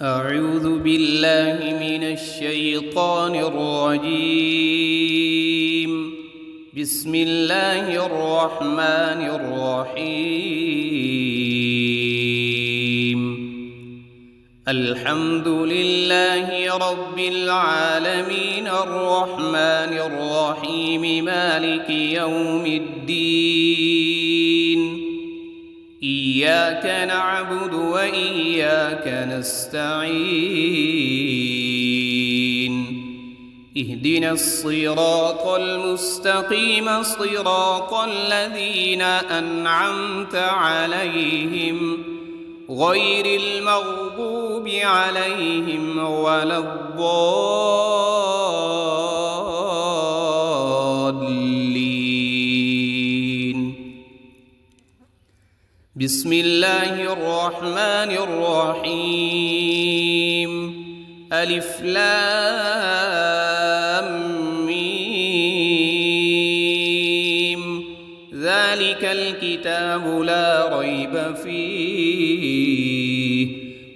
أعوذ بالله من الشيطان الرجيم. بسم الله الرحمن الرحيم. الحمد لله رب العالمين الرحمن الرحيم مالك يوم الدين. إياك نعبد وإياك نستعين. اهدنا الصراط المستقيم صراط الذين أنعمت عليهم غير المغضوب عليهم ولا الضالين. بسم الله الرحمن الرحيم. ألف لام ميم. ذلك الكتاب لا ريب فيه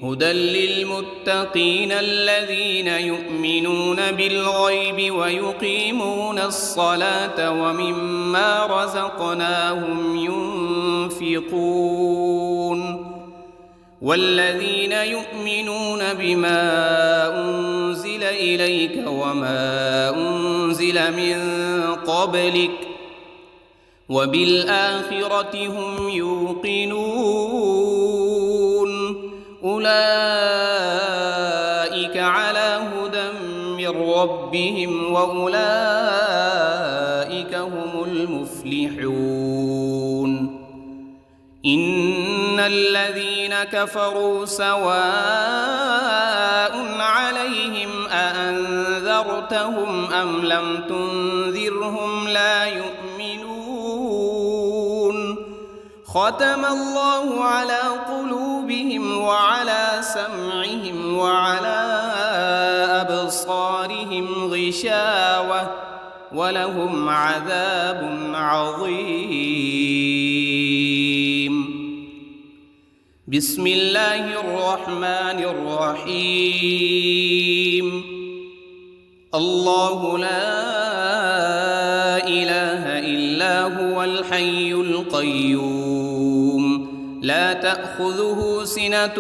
هدى للمتقين الذين يؤمنون بالغيب ويقيمون الصلاة ومما رزقناهم ينفقون. والذين يؤمنون بما أنزل إليك وما أنزل من قبلك وبالآخرة هم يوقنون. أولئك على هدى من ربهم وأولئك هم المفلحون. إن الذين كفروا سواء عليهم أأنذرتهم أم لم تنذرهم لا يؤمنون. ختم الله على قلوبهم وعلى سمعهم وعلى أبصارهم غشاوة ولهم عذاب عظيم. بسم الله الرحمن الرحيم. الله لا إله إلا هو الحي القيوم لا تأخذه سنة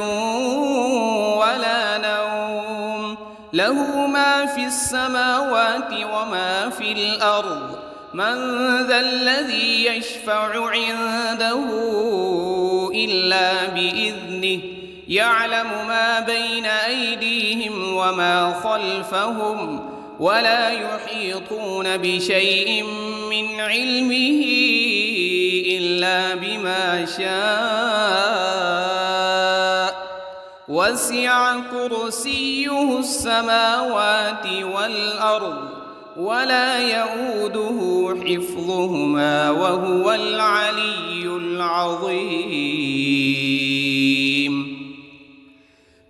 ولا نوم له ما في السماوات وما في الأرض. من ذا الذي يشفع عنده إلا بإذنه يعلم ما بين أيديهم وما خلفهم ولا يحيطون بشيء من علمه إلا بما شاء. وسع كرسيه السماوات والأرض ولا يؤوده حفظهما وهو العلي العظيم.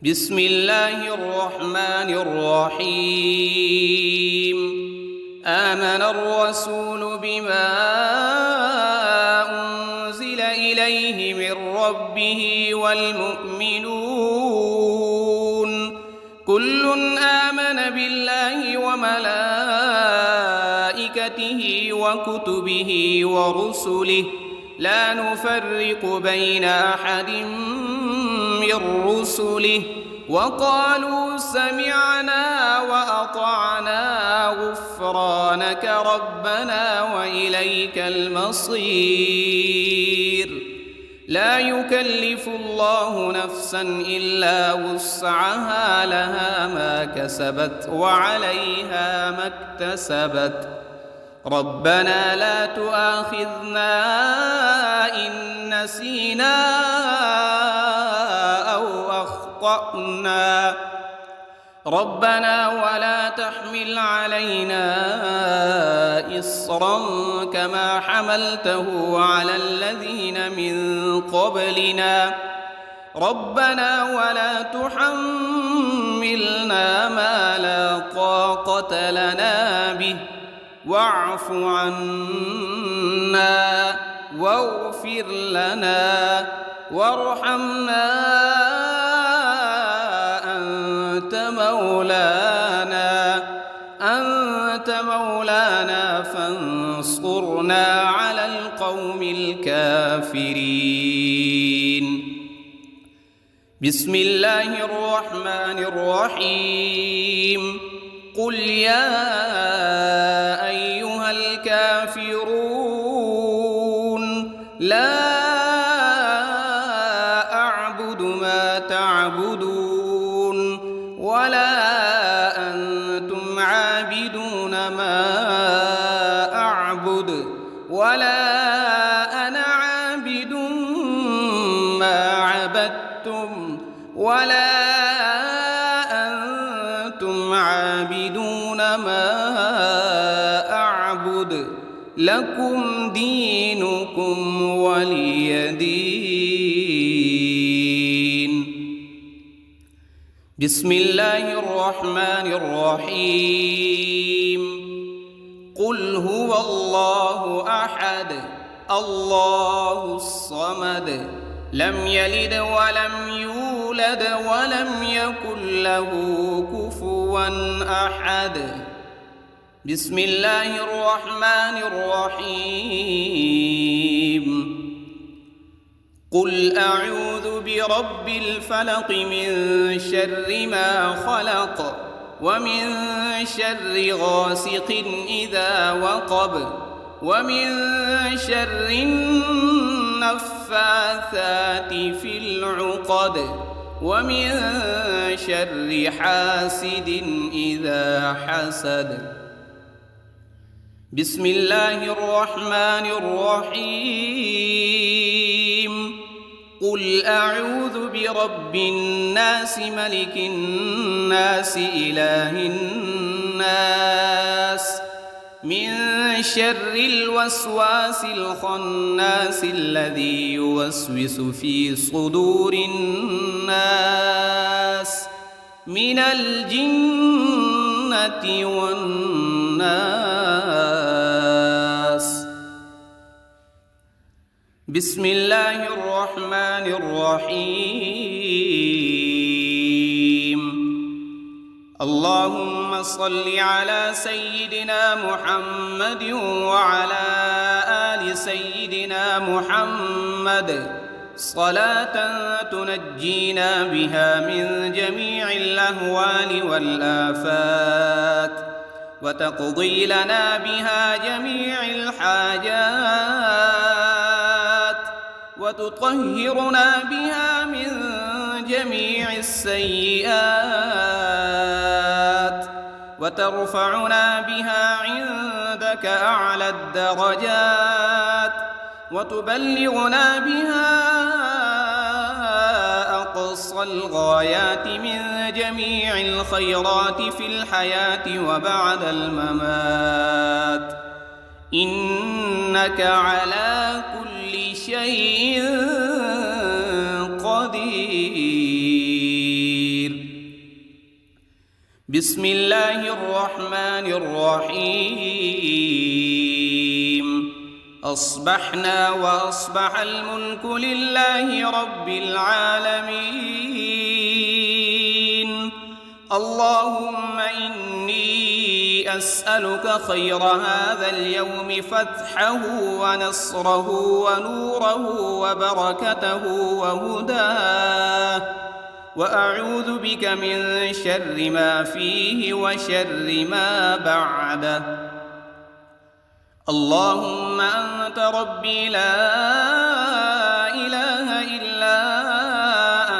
بسم الله الرحمن الرحيم. آمن الرسول بما أنزل إليه من ربه والمؤمنون كل آمن بالله وملائكته وكتبه ورسله لا نفرق بين أحد من رسله وقالوا سمعنا وأطعنا غفرانك ربنا وإليك المصير. لا يكلف الله نفسا إلا وسعها لها ما كسبت وعليها ما اكتسبت. ربنا لا تؤاخذنا إن نسينا أو أخطأنا. ربنا ولا تحمل علينا إصرا كما حملته على الذين من قبلنا. ربنا ولا تحملنا ما لا طاقة لنا به واعف عنا واغفر لنا وارحمنا أنت مولانا فانصرنا على القوم الكافرين. بسم الله الرحمن الرحيم. قل يا أيها الكافرون لا أعبد ما تعبدون ولا أنتم عابدون ما أعبد ولا أنا عابد ما عبدتم ولا أنتم عابدون ما أعبد لكم دينكم ولي دين. بسم الله الرحمن الرحيم. قل هو الله أحد الله الصمد لم يلد ولم يولد ولم يكن له كفوا أحد. بسم الله الرحمن الرحيم. قل أعوذ برب الفلق من شر ما خلق ومن شر غاسق إذا وقب ومن شر النفاثات في العقد ومن شر حاسد إذا حسد. بسم الله الرحمن الرحيم. قل أعوذ برب الناس ملك الناس إله الناس من شر الوسواس الخناس الذي يوسوس في صدور الناس من الجنة والناس. بسم الله الرحمن الرحيم. اللهم صل على سيدنا محمد وعلى آل سيدنا محمد صلاة تنجينا بها من جميع الأهوال والآفات وتقضي لنا بها جميع الحاجات وتطهرنا بها من جميع السيئات وترفعنا بها عندك أعلى الدرجات وتبلغنا بها أقصى الغايات من جميع الخيرات في الحياة وبعد الممات إنك على كل شيء قدير. بسم الله الرحمن الرحيم. أصبحنا وأصبح الملك لله رب العالمين. اللهم إني أسألك خير هذا اليوم فتحه ونصره ونوره وبركته وهداه وأعوذ بك من شر ما فيه وشر ما بعده. اللهم أنت ربي لا إله إلا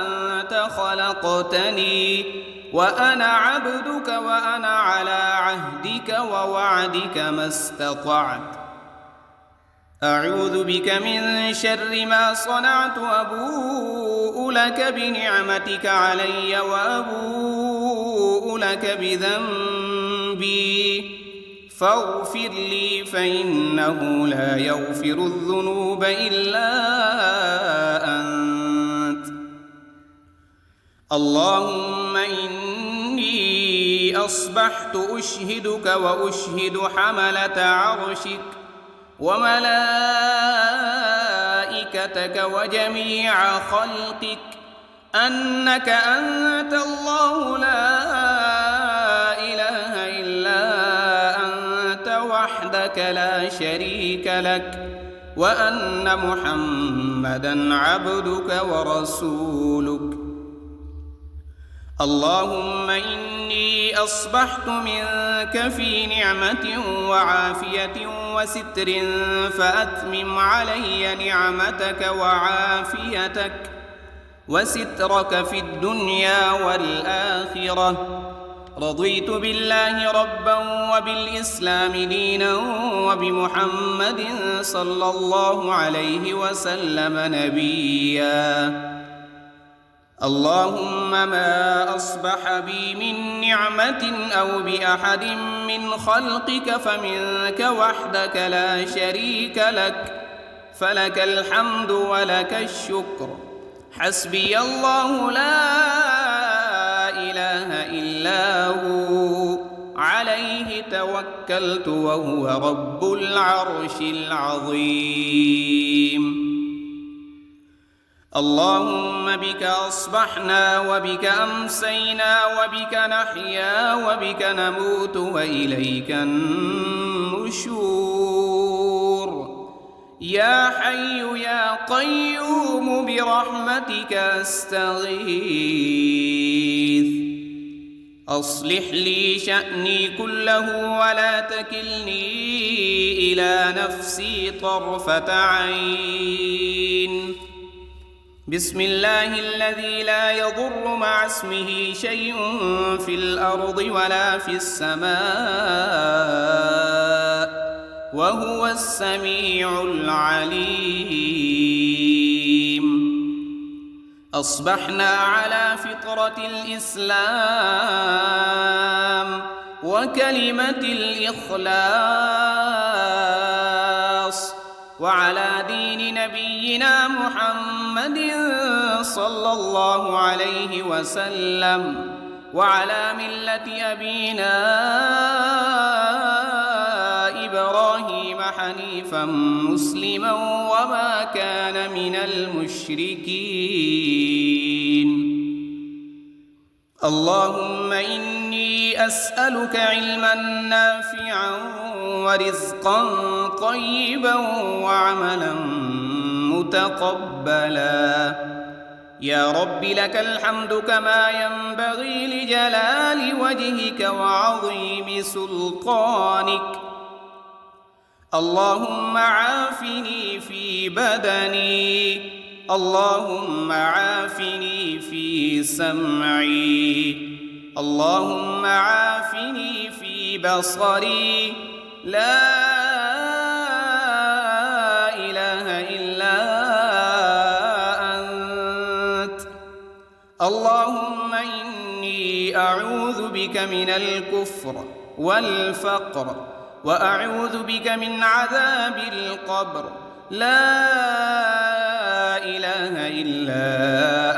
أنت خلقتني وأنا عبدك وأنا على عهدك ووعدك ما استطعت. أعوذ بك من شر ما صنعت وأبوء لك بنعمتك علي وأبوء لك بذنبي فاغفر لي فإنه لا يغفر الذنوب إلا أنت. اللهم إني أصبحت أشهدك وأشهد حملة عرشك وملائكتك وجميع خلقك أنك أنت الله لا وحدك لا شريك لك وأن محمدًا عبدك ورسولك. اللهم إني أصبحت منك في نعمة وعافية وستر، فأتمم علي نعمتك وعافيتك وسترك في الدنيا والآخرة. رضيت بالله ربا وبالإسلام دينا وبمحمد صلى الله عليه وسلم نبيا. اللهم ما أصبح بي من نعمة أو بأحد من خلقك فمنك وحدك لا شريك لك، فلك الحمد ولك الشكر. حسبي الله لا إله إلا هو، عليه توكلت وهو رب العرش العظيم. اللهم بك أصبحنا وبك أمسينا وبك نحيا وبك نموت وإليك النشور. يا حي يا قيوم برحمتك أستغيث. أصلح لي شأني كله ولا تكلني إلى نفسي طرفة عين. بسم الله الذي لا يضر مع اسمه شيء في الأرض ولا في السماء وهو السميع العليم. أصبحنا على فطرة الإسلام وكلمة الإخلاص وعلى دين نبينا محمد صلى الله عليه وسلم وعلى ملة أبينا إبراهيم حنيفا مسلما وما كان من المشركين. اللهم إني أسألك علما نافعا ورزقا طيبا وعملا متقبلا. يا رب لك الحمد كما ينبغي لجلال وجهك وعظيم سلطانك. اللهم عافني في بدني، اللهم عافني في سمعي، اللهم عافني في بصري. لا إله إلا أنت. اللهم إني أعوذ بك من الكفر والفقر وأعوذ بك من عذاب القبر. لا إله إلا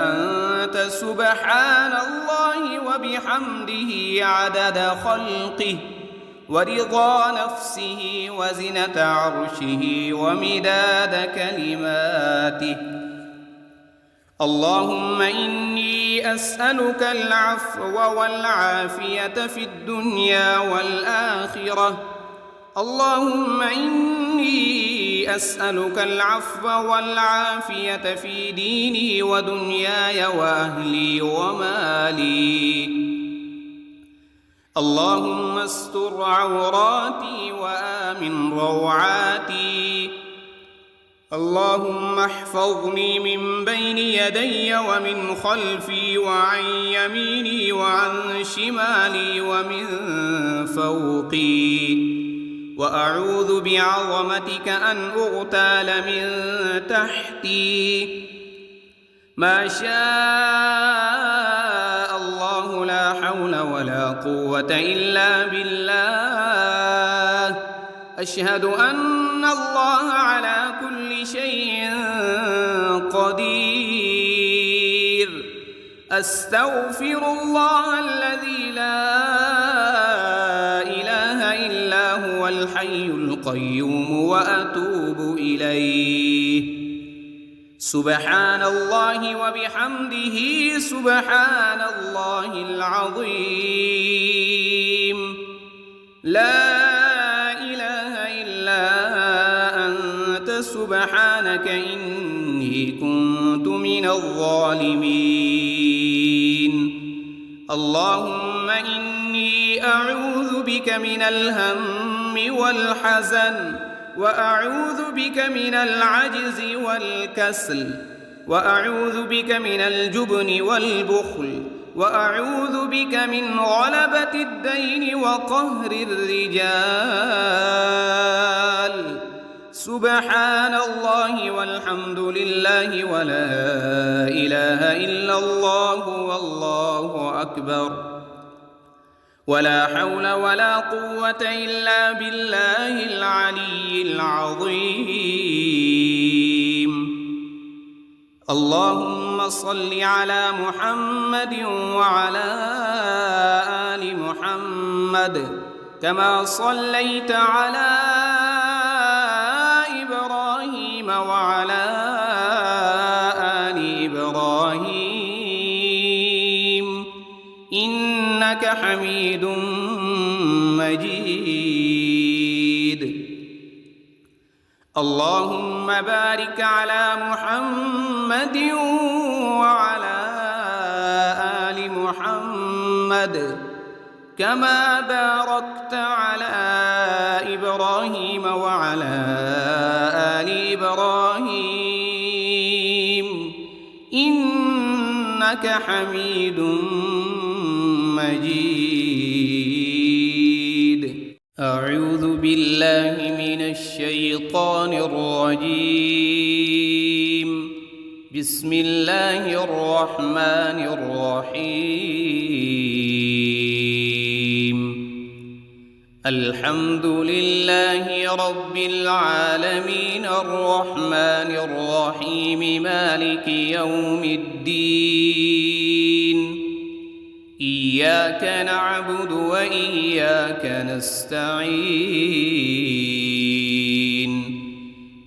أنت سبحان الله وبحمده عدد خلقه ورضا نفسه وزنة عرشه ومداد كلماته. اللهم إني أسألك العفو والعافية في الدنيا والآخرة. اللهم إني أسألك العفو والعافية في ديني ودنياي وأهلي ومالي. اللهم استر عوراتي وآمن روعاتي. اللهم احفظني من بين يدي ومن خلفي وعن يميني وعن شمالي ومن فوقي. وأعوذ بعظمتك أن أغتال من تحتي. ما شاء الله لا حول ولا قوة إلا بالله. أشهد أن الله على كل شيء قدير. أستغفر الله الذي لا إله إلا هو الحي القيوم وأتوب إليه. سبحان الله وبحمده سبحان الله العظيم. لا إله إلا سبحانك إني كنت من الظالمين. اللهم إني أعوذ بك من الهم والحزن، وأعوذ بك من العجز والكسل، وأعوذ بك من الجبن والبخل، وأعوذ بك من غلبة الدين وقهر الرجال. سبحان الله والحمد لله ولا إله إلا الله والله أكبر، ولا حول ولا قوة إلا بالله العلي العظيم. اللهم صل على محمد وعلى آل محمد كما صليت على إبراهيم وعلى آل إبراهيم إنك حميد مجيد. اللهم بارك على محمد وعلى آل محمد كما باركت على إبراهيم وعلى آل إبراهيم إنك حميد مجيد. أعوذ بالله من الشيطان الرجيم. بسم الله الرحمن الرحيم. الحمد لله رب العالمين الرحمن الرحيم مالك يوم الدين. إياك نعبد وإياك نستعين.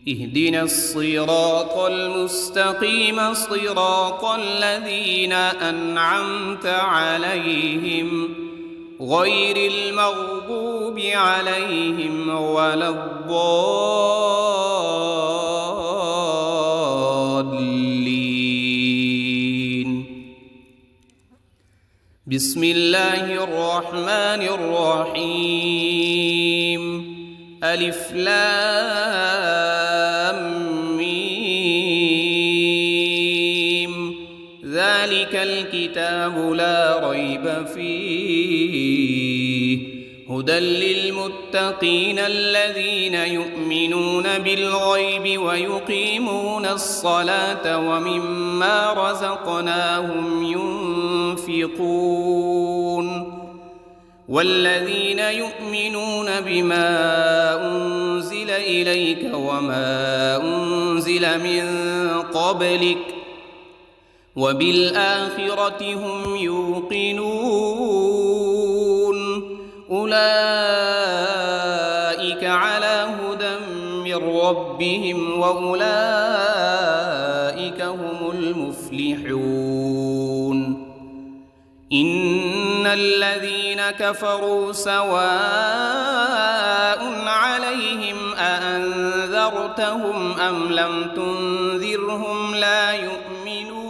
اهدنا الصراط المستقيم صراط الذين أنعمت عليهم غير المغضوب عليهم ولا الضالين. بسم الله الرحمن الرحيم. ألف لام ميم. ذلك الكتاب لا ريب فيه هدى للمتقين الذين يؤمنون بالغيب ويقيمون الصلاة ومما رزقناهم ينفقون. والذين يؤمنون بما أنزل إليك وما أنزل من قبلك وبالآخرة هم يوقنون. أولئك على هدى من ربهم وأولئك هم المفلحون. إن الذين كفروا سواء عليهم أأنذرتهم أم لم تنذرهم لا يؤمنون.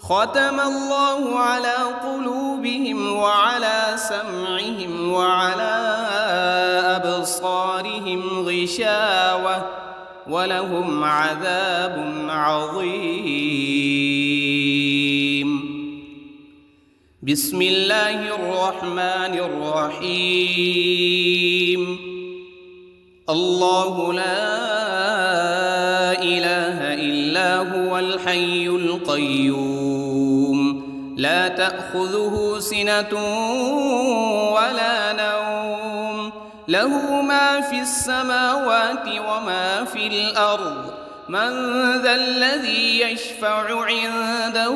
ختم الله على قلوبهم وعلى سمعهم وعلى أبصارهم غشاوة ولهم عذاب عظيم. بسم الله الرحمن الرحيم. الله لا إله إلا هو الحي القيوم لا تأخذه سنة ولا نوم له ما في السماوات وما في الأرض. من ذا الذي يشفع عنده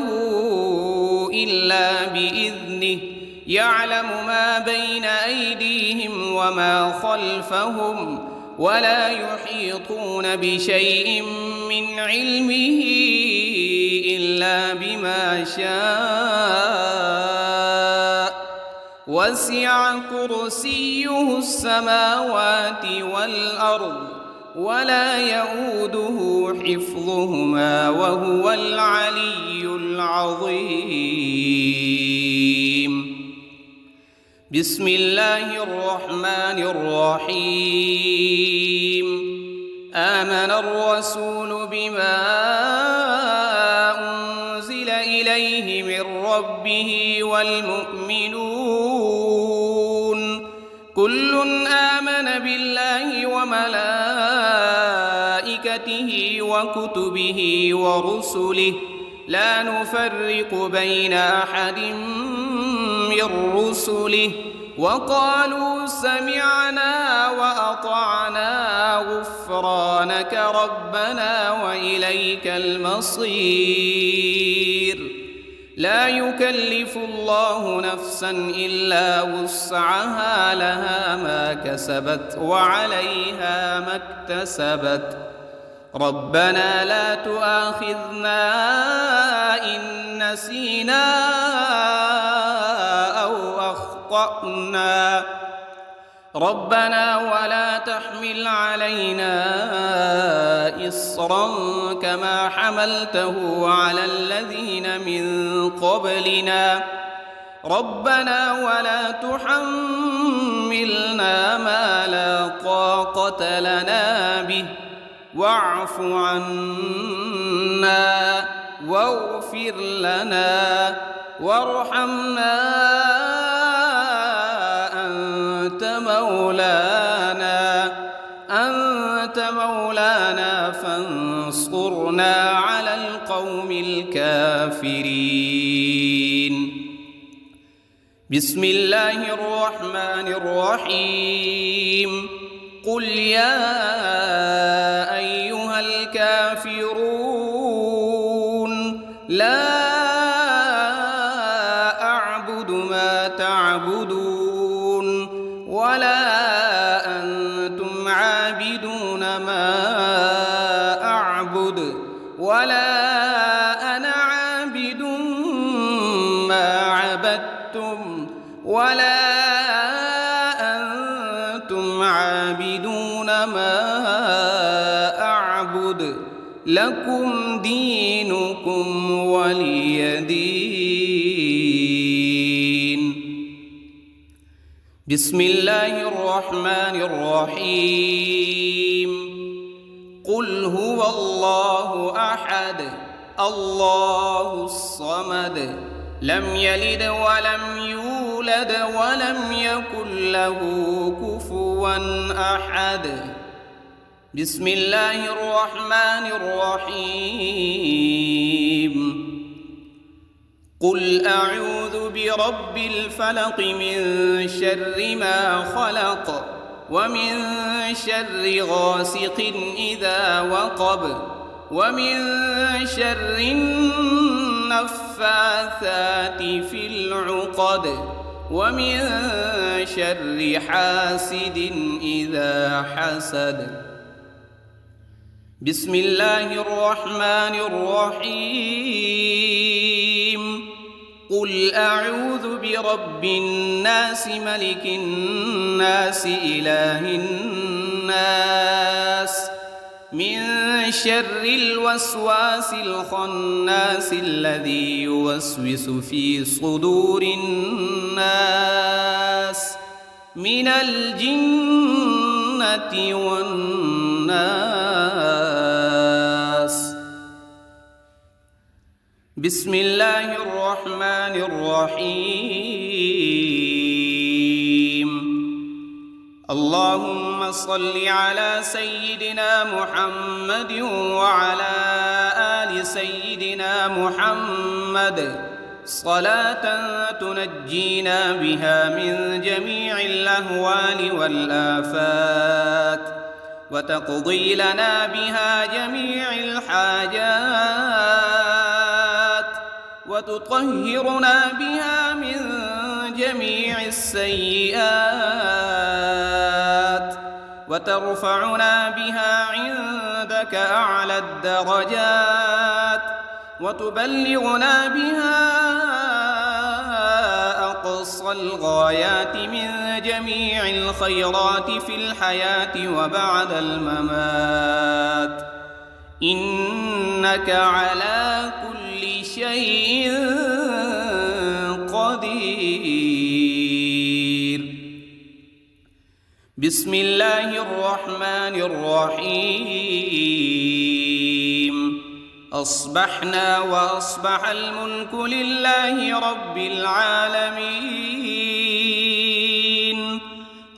إلا بإذنه يعلم ما بين أيديهم وما خلفهم ولا يحيطون بشيء من علمه إلا بما شاء. وسع كرسيه السماوات والأرض ولا يؤوده حفظهما وهو العلي العظيم. بسم الله الرحمن الرحيم. آمن الرسول بما أنزل إليه من ربه والمؤمنون كل آمن بالله وملائكته وكتبه ورسله لا نفرق بين أحد من رسله وقالوا سمعنا وأطعنا غفرانك ربنا وإليك المصير. لا يكلف الله نفسا إلا وسعها لها ما كسبت وعليها ما اكتسبت. ربنا لا تؤاخذنا إن نسينا أو أخطأنا ربنا ولا تحمل علينا إصرا كما حملته على الذين من قبلنا ربنا ولا تحملنا ما لا طاقة لنا به واعف عنا واغفر لنا وارحمنا أنت مولانا فانصرنا على القوم الكافرين. بسم الله الرحمن الرحيم. قل يا أيها الكافرون لا أعبد ما تعبدون ولا أنتم عابدون ما أعبد ولا أنا عابد ما عبدتم ولا أنتم عابدون ما أعبد لكم دينكم ولي دين. بسم الله الرحمن الرحيم. قل هو الله أحد الله الصمد لم يلد ولم يولد ولم يكن له كفوا أحد. بسم الله الرحمن الرحيم. قل أعوذ برب الفلق من شر ما خلق ومن شر غاسق إذا وقب ومن شر النفاثات في العقد ومن شر حاسد إذا حسد. بسم الله الرحمن الرحيم. قل أعوذ برب الناس ملك الناس إله الناس من شر الوسواس الخناس الذي يوسوس في صدور الناس من الجنة والناس. بسم الله الرحمن الرحيم. اللهم صل على سيدنا محمد وعلى آل سيدنا محمد صلاة تنجينا بها من جميع الأهوال والآفات وتقضي لنا بها جميع الحاجات وتطهرنا بها من جميع السيئات وترفعنا بها عندك أعلى الدرجات وتبلغنا بها أقصى أقصى الغايات من جميع الخيرات في الحياة وبعد الممات، إنك على كل شيء قدير. بسم الله الرحمن الرحيم. أصبحنا وأصبح الملك لله رب العالمين.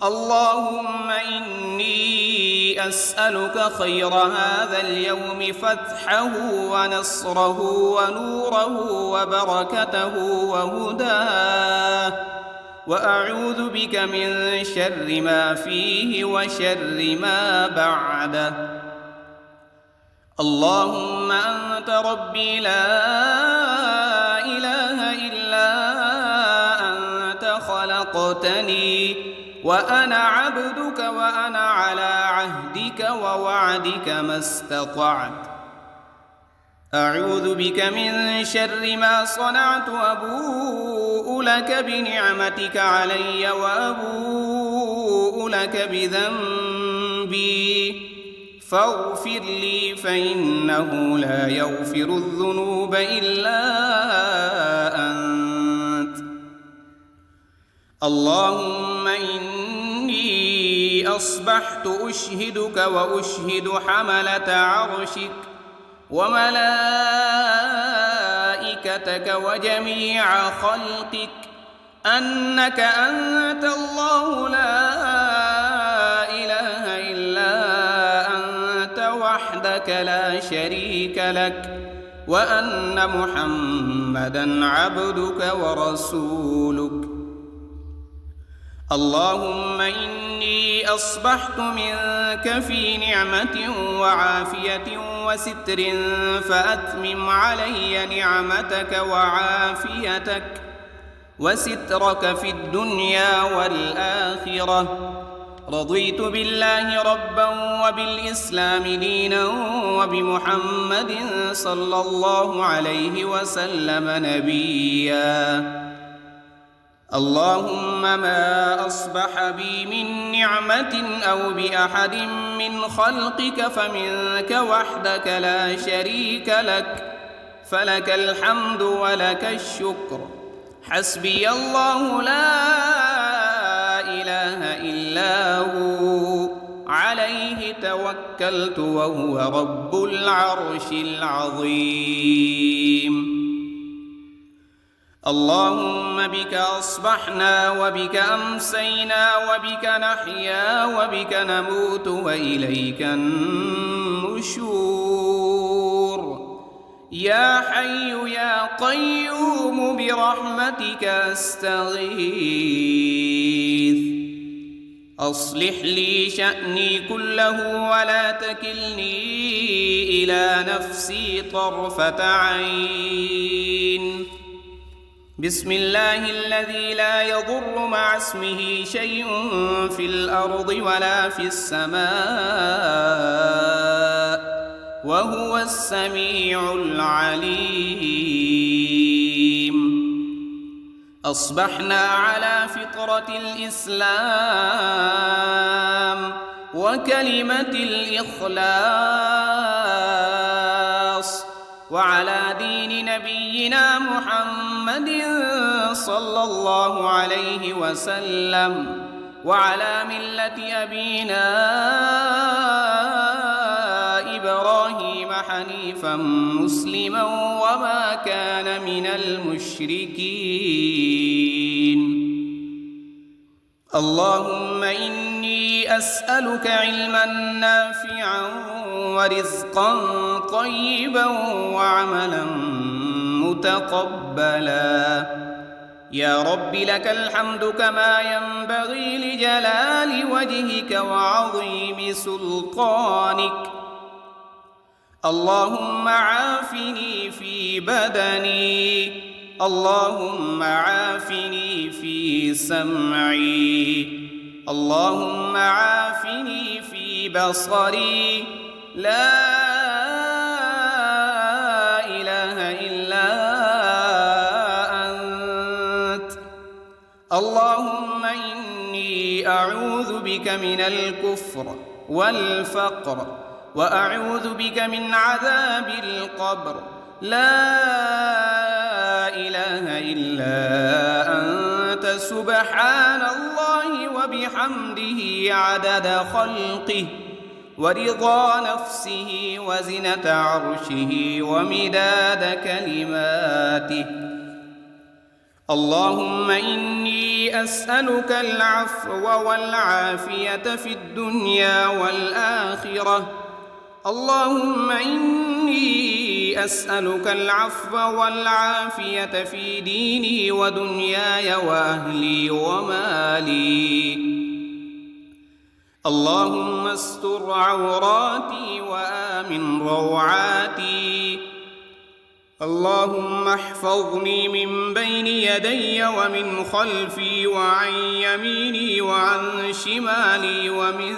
اللهم إني أسألك خير هذا اليوم، فتحه ونصره ونوره وبركته وهداه، وأعوذ بك من شر ما فيه وشر ما بعده. اللهم أنت ربي لا إله إلا أنت، خلقتني وأنا عبدك وأنا على عهدك ووعدك ما استطعت. أعوذ بك من شر ما صنعت، أبوء لك بنعمتك علي وأبوء لك بذنبي، فاغفر لي فإنه لا يغفر الذنوب إلا أنت. اللهم إني أصبحت أشهدك وأشهد حملة عرشك وملائكتك وجميع خلقك أنك أنت الله لا إله إلا أنت وحدك لا شريك لك، وأن محمدًا عبدك ورسولك. اللهم إني أصبحت منك في نعمة وعافية وستر، فأتمم علي نعمتك وعافيتك وسترك في الدنيا والآخرة. رضيت بالله ربا وبالإسلام دينا وبمحمد صلى الله عليه وسلم نبيا. اللهم ما أصبح بي من نعمة أو بأحد من خلقك فمنك وحدك لا شريك لك، فلك الحمد ولك الشكر. حسبي الله لا إله إلا هو، عليه توكلت وهو رب العرش العظيم. اللهم بك أصبحنا وبك أمسينا وبك نحيا وبك نموت وإليك النشور. يا حي يا قيوم برحمتك أستغيث. أصلح لي شأني كله ولا تكلني إلى نفسي طرفة عين. بسم الله الذي لا يضر مع اسمه شيء في الأرض ولا في السماء، وهو السميع العليم. أصبحنا على فطرة الإسلام وكلمة الإخلاص، وعلى دين نبينا محمد صلى الله عليه وسلم، وعلى ملة أبينا إبراهيم حنيفا مسلما وما كان من المشركين. اللهم إني أسألك علما نافعا ورزقا طيبا وعملا متقبلا. يا رب لك الحمد كما ينبغي لجلال وجهك وعظيم سلطانك. اللهم عافني في بدني، اللهم عافني في سمعي، اللهم عافني في بصري. لا إله إلا أنت. اللهم إني أعوذ بك من الكفر والفقر وأعوذ بك من عذاب القبر. لا إله إلا أنت سبحان الله وبحمده عدد خلقه ورضا نفسه وزنة عرشه ومداد كلماته. اللهم إني أسألك العفو والعافية في الدنيا والآخرة. اللهم إني أسألك العفو والعافية في ديني ودنياي وأهلي ومالي. اللهم استر عوراتي وآمن روعاتي. اللهم احفظني من بين يدي ومن خلفي وعن يميني وعن شمالي ومن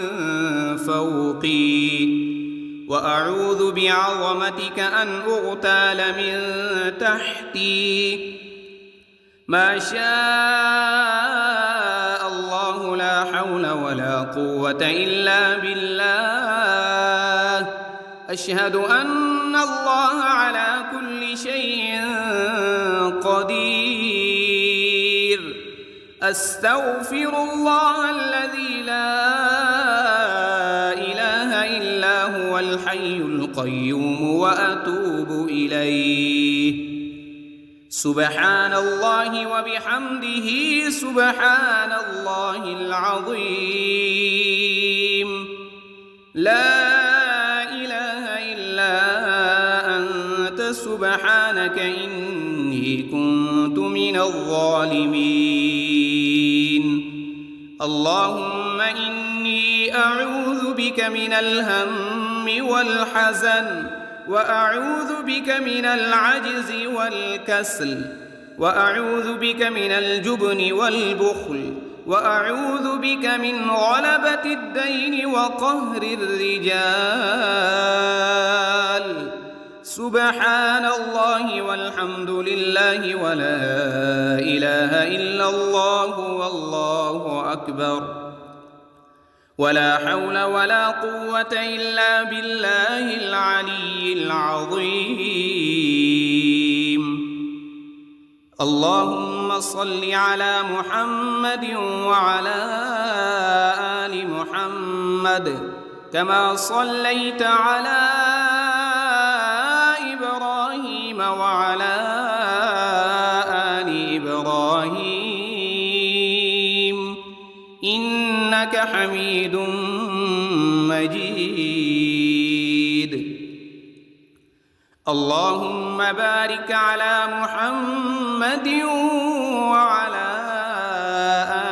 فوقي. وأعوذ بعظمتك أن أغتال من تحتي. ما شاء الله لا حول ولا قوة إلا بالله. أشهد أن الله على كل شيء قدير. أستغفر الله الذي لا إله إلا هو الحي القيوم وأتوب إليه. سبحان الله وبحمده سبحان الله العظيم. لا إله إلا أنت سبحانك إني كنت من الظالمين. اللهم إني أعوذ بك من الهم والحزن وأعوذ بك من العجز والكسل وأعوذ بك من الجبن والبخل وأعوذ بك من غلبة الدين وقهر الرجال. سبحان الله والحمد لله ولا إله إلا الله والله أكبر. ولا حول ولا قوة إلا بالله العلي العظيم. اللهم صل على محمد وعلى آل محمد كما صليت على إبراهيم وعلى آل إبراهيم إنك حميد مجيد. اللهم بارك على محمد وعلى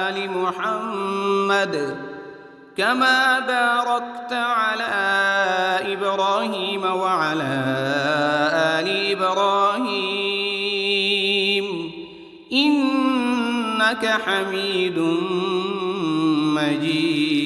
آل محمد كما باركت على إبراهيم وعلى آل إبراهيم إنك حميد مجيد.